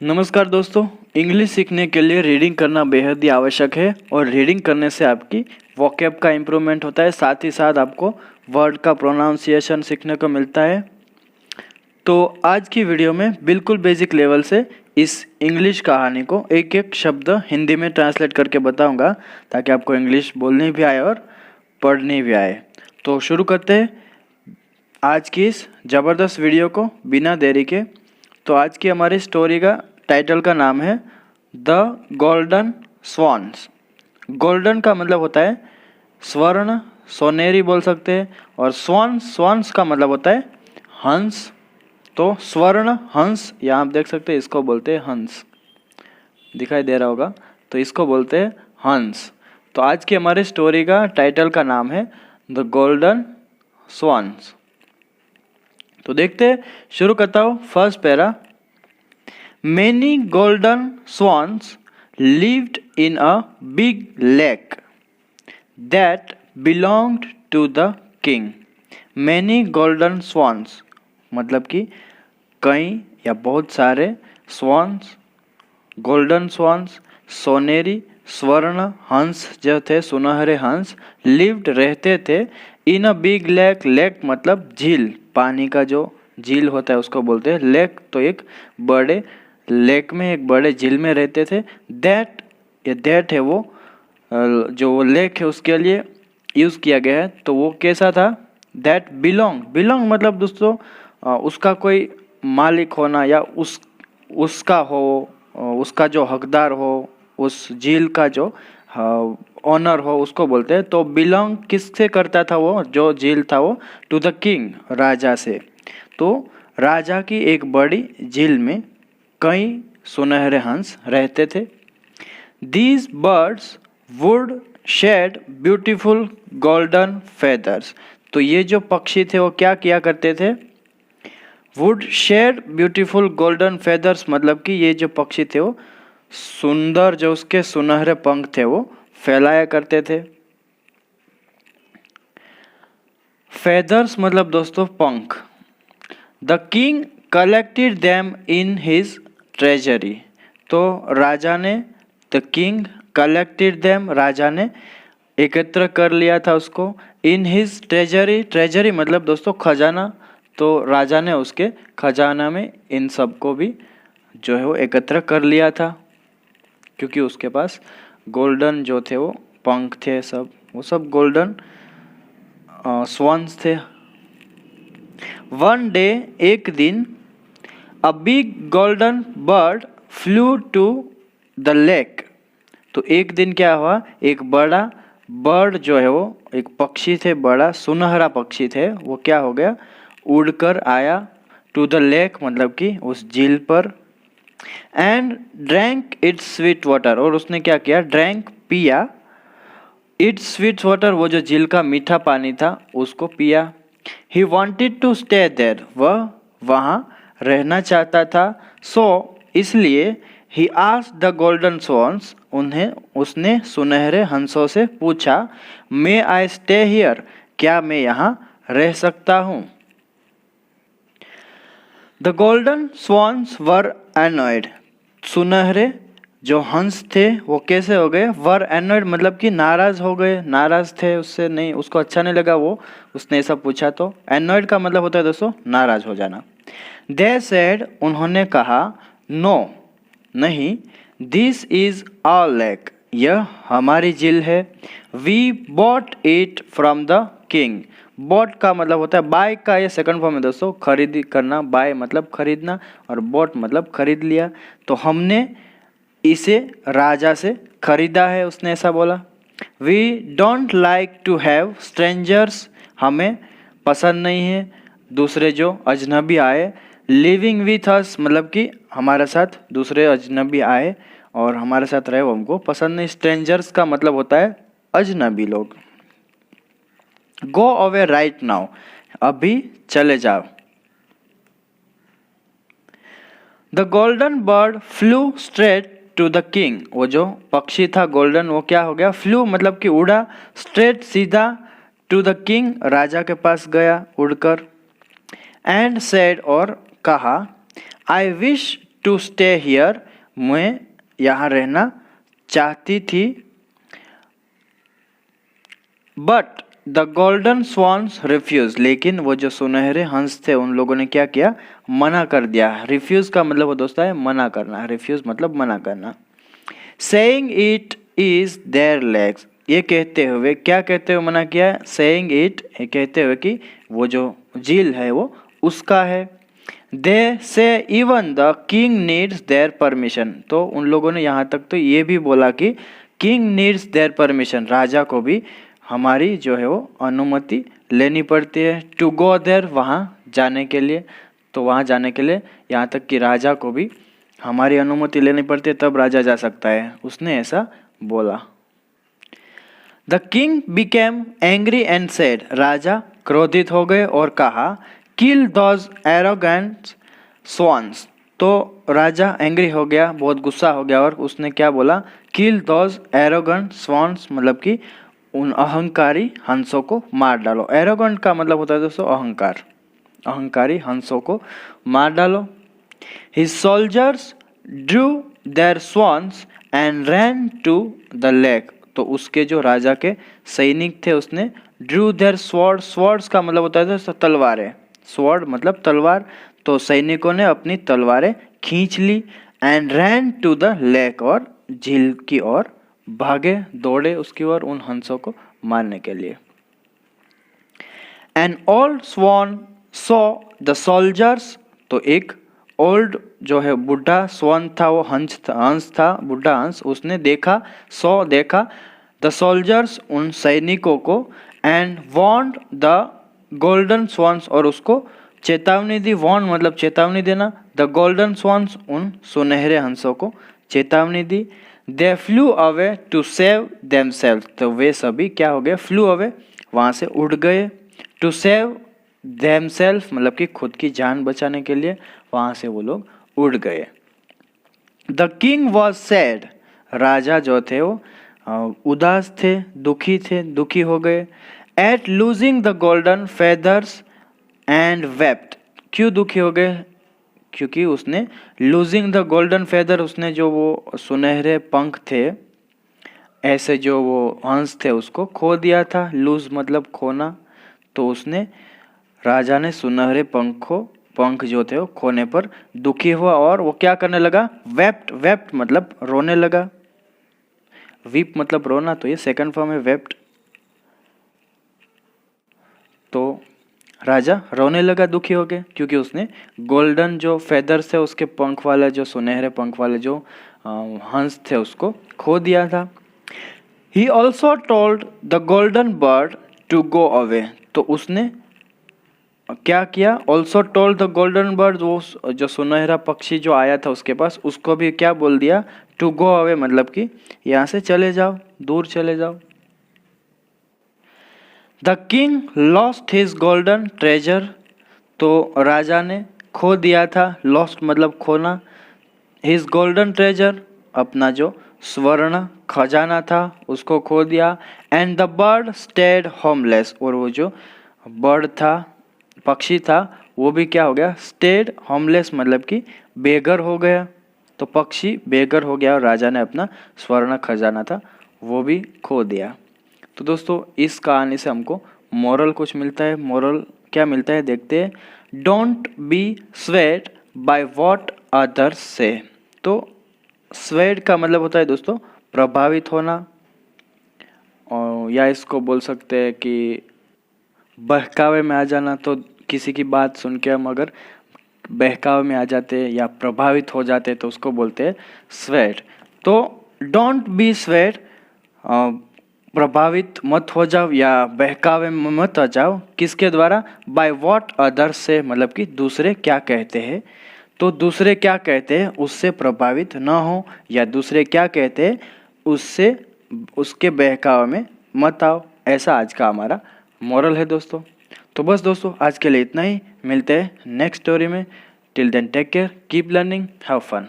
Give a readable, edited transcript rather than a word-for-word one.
नमस्कार दोस्तों, इंग्लिश सीखने के लिए रीडिंग करना बेहद ही आवश्यक है और रीडिंग करने से आपकी वोकैब का इम्प्रूवमेंट होता है, साथ ही साथ आपको वर्ड का प्रोनाउंसिएशन सीखने को मिलता है। तो आज की वीडियो में बिल्कुल बेसिक लेवल से इस इंग्लिश कहानी को एक एक शब्द हिंदी में ट्रांसलेट करके बताऊंगा ताकि आपको इंग्लिश बोलनी भी आए और पढ़नी भी आए। तो शुरू करते हैं आज की इस ज़बरदस्त वीडियो को बिना देरी के। तो आज की हमारी स्टोरी का टाइटल का नाम है द गोल्डन स्वान्स। गोल्डन का मतलब होता है स्वर्ण, सोनेरी बोल सकते हैं, और स्वान्स का मतलब होता है हंस। तो स्वर्ण हंस, यहाँ आप देख सकते हैं, इसको बोलते हैं हंस, दिखाई दे रहा होगा, तो इसको बोलते हैं हंस। तो आज की हमारी स्टोरी का टाइटल का नाम है द गोल्डन स्वान्स। तो देखते हैं, शुरू करता हूँ first para. Many golden swans lived in a big lake that belonged to the king. Many golden swans मतलब कि कई या बहुत सारे swans, golden swans, सोनेरी स्वर्ण हंस जो थे, सुनहरे हंस, lived रहते थे in a big lake. lake मतलब झील, पानी का जो झील होता है उसको बोलते हैं लेक। तो एक बड़े लेक में, एक बड़े झील में रहते थे। दैट है वो जो लेक है उसके लिए यूज़ किया गया है। तो वो कैसा था? दैट बिलोंग मतलब दोस्तों उसका कोई मालिक होना या उसका हो, उसका जो हकदार हो, उस झील का जो ऑनर हो, उसको बोलते हैं। तो बिलोंग किससे करता था वो जो झील था? वो टू द किंग, राजा से। तो राजा की एक बड़ी झील में कई सुनहरे हंस रहते थे। These birds would shed beautiful golden feathers. तो ये जो पक्षी थे वो क्या किया करते थे? Would shed beautiful golden feathers मतलब कि ये जो पक्षी थे वो सुंदर, जो उसके सुनहरे पंख थे वो फैलाया करते थे। Feathers मतलब दोस्तों पंख। The king collected them in his treasury. तो राजा ने, द किंग कलेक्टेड देम, राजा ने एकत्र कर लिया था उसको, इन हिज ट्रेजरी। ट्रेजरी मतलब दोस्तों खजाना। तो राजा ने उसके खजाना में इन सब को भी जो है वो एकत्र कर लिया था, क्योंकि उसके पास गोल्डन जो थे वो पंख थे, वो सब गोल्डन स्वान्स थे। वन डे, एक दिन, A big golden bird flew to the lake. तो एक दिन क्या हुआ, एक बड़ा बर्ड जो है वो, एक पक्षी थे, बड़ा सुनहरा पक्षी थे, वो क्या हो गया, उड़कर आया टू द लेक मतलब कि उस झील पर। And drank it's sweet water, और उसने क्या किया, ड्रैंक पिया, इट्स स्वीट वाटर वो जो झील का मीठा पानी था उसको पिया। He wanted to stay there, वह वहाँ रहना चाहता था। सो इसलिए he asked the golden swans, उसने सुनहरे हंसों से पूछा, मे आई स्टे हियर, क्या मैं यहाँ रह सकता हूँ? The golden swans were annoyed, सुनहरे जो हंस थे वो कैसे हो गए? वर एनॉयड मतलब कि नाराज हो गए, नाराज थे, उससे नहीं, उसको अच्छा नहीं लगा वो, उसने ऐसा पूछा। तो एनॉयड का मतलब होता है दोस्तों नाराज हो जाना। दे सेड, उन्होंने कहा, नो नहीं, दिस इज आवर लेक, यह हमारी झील है। We bought it from the king. Bought का मतलब होता है बाय का, ये सेकंड फॉर्म है दोस्तों, खरीद करना, बाय मतलब खरीदना और बॉट मतलब खरीद लिया। तो हमने इसे राजा से खरीदा है, उसने ऐसा बोला। We don't like to have strangers, हमें पसंद नहीं है दूसरे जो अजनबी आए। लिविंग विथ अस मतलब कि हमारे साथ दूसरे अजनबी आए और हमारे साथ रहे, वो हमको पसंद नहीं। स्ट्रेंजर्स का मतलब होता है अजनबी लोग। गो अवे राइट नाउ, अभी चले जाओ। The golden bird flew straight to the king, वो जो पक्षी था गोल्डन वो क्या हो गया, फ्लू मतलब कि उड़ा, स्ट्रेट सीधा, टू द किंग राजा के पास गया उड़कर। एंड सेड और कहा, I wish to stay here, मैं यहाँ रहना चाहती थी। But the golden swans refuse, लेकिन वो जो सुनहरे हंस थे उन लोगों ने क्या किया, मना कर दिया। रिफ्यूज का मतलब वो दोस्तों है मना करना, रिफ्यूज मतलब मना करना। Saying it is there legs, ये कहते हुए, क्या कहते हुए मना किया, सेइंग इट, ये कहते हुए कि वो जो झील है वो उसका है। दे से even the king needs their permission, तो उन लोगों ने यहाँ तक तो ये भी बोला कि किंग नीड्स देयर परमिशन, राजा को भी हमारी जो है वो अनुमति लेनी पड़ती है। टू गो देयर, वहाँ जाने के लिए, तो वहाँ जाने के लिए यहाँ तक कि राजा को भी हमारी अनुमति लेनी पड़ती है, तब राजा जा सकता है, उसने ऐसा बोला। The king became angry and said, राजा क्रोधित हो गए और कहा, किल दोज एरोगेंट स्वॉन्स, तो राजा एंग्री हो गया, बहुत गुस्सा हो गया और उसने क्या बोला, किल दोज एरोगेंट स्वॉन्स, मतलब कि उन अहंकारी हंसों को मार डालो। एरोगेंट का मतलब होता है दोस्तों अहंकार, अहंकारी हंसों को मार डालो। His soldiers drew their swans and ran to the lake, तो उसके जो राजा के सैनिक थे उसने drew their swords, swords का मतलब होता है दोस्तों तलवारें, sword मतलब तलवार, तो सैनिकों ने अपनी तलवारें खींच ली। and ran to the lake, और झील की ओर भागे, दौड़े उसकी ओर उन हंसों को मारने के लिए। An old swan saw the soldiers, तो एक ओल्ड जो है बुढ़ा स्वान था, वो हंस था, बुढ़ा हंस, उसने देखा, सो देखा, द सोल्जर्स उन सैनिकों को, and warned the golden swans, और उसको चेतावनी दी। वॉन्ड मतलब चेतावनी देना, द गोल्डन स्वॉन्स उन सुनहरे हंसों को चेतावनी दी। They flew away to save themselves, तो वे सभी क्या हो गए, फ्लू अवे, वहाँ से उड़ गए। टू सेव देमसेल्फ मतलब कि खुद की जान बचाने के लिए वहाँ से वो लोग उड़ गए। द किंग वॉज सैड, राजा जो थे वो उदास थे, दुखी हो गए। At losing the golden feathers and wept, क्यों दुखी हो गए, क्योंकि उसने लूजिंग द गोल्डन फेदर, उसने जो वो सुनहरे पंख थे, ऐसे जो वो हंस थे उसको खो दिया था। लूज मतलब खोना, तो उसने, राजा ने सुनहरे पंख जो थे वो खोने पर दुखी हुआ और वो क्या करने लगा, वेप्ट, वेप्ट मतलब रोने लगा। वीप मतलब रोना, तो ये सेकंड फॉर्म है वेप्ट, तो राजा रोने लगा दुखी हो गए, क्योंकि उसने गोल्डन जो फेदर्स है उसके पंख वाले, जो सुनहरे पंख वाले जो हंस थे उसको खो दिया था। He also told the golden bird to go away, तो उसने क्या किया, also told the golden bird, वो जो सुनहरा पक्षी जो आया था उसके पास, उसको भी क्या बोल दिया, टू गो अवे मतलब कि यहाँ से चले जाओ, दूर चले जाओ। The king lost his golden treasure, तो राजा ने खो दिया था, लॉस्ट मतलब खोना, हिज गोल्डन ट्रेजर अपना जो स्वर्ण खजाना था उसको खो दिया। And the bird stayed homeless, और वो जो बर्ड था, पक्षी था, वो भी क्या हो गया, स्टेड होमलेस मतलब कि बेघर हो गया, तो पक्षी बेघर हो गया और राजा ने अपना स्वर्ण खजाना था वो भी खो दिया। तो दोस्तों इस कहानी से हमको मोरल कुछ मिलता है। मोरल क्या मिलता है देखते हैं। Don't be swayed by what others से, तो स्वेड का मतलब होता है दोस्तों प्रभावित होना, और या इसको बोल सकते हैं कि बहकावे में आ जाना। तो किसी की बात सुन के हम अगर बहकावे में आ जाते हैं या प्रभावित हो जाते हैं तो उसको बोलते हैं स्वेड। तो डोंट बी स्वेड, प्रभावित मत हो जाओ या बहकावे में मत आ जाओ, किसके द्वारा, बाय व्हाट अदर्स से, मतलब कि दूसरे क्या कहते हैं, तो दूसरे क्या कहते हैं उससे प्रभावित न हो, या दूसरे क्या कहते हैं उससे, उसके बहकावे में मत आओ। ऐसा आज का हमारा मोरल है दोस्तों। तो बस दोस्तों आज के लिए इतना ही, मिलते हैं नेक्स्ट स्टोरी में। Till then take care, keep learning, have fun.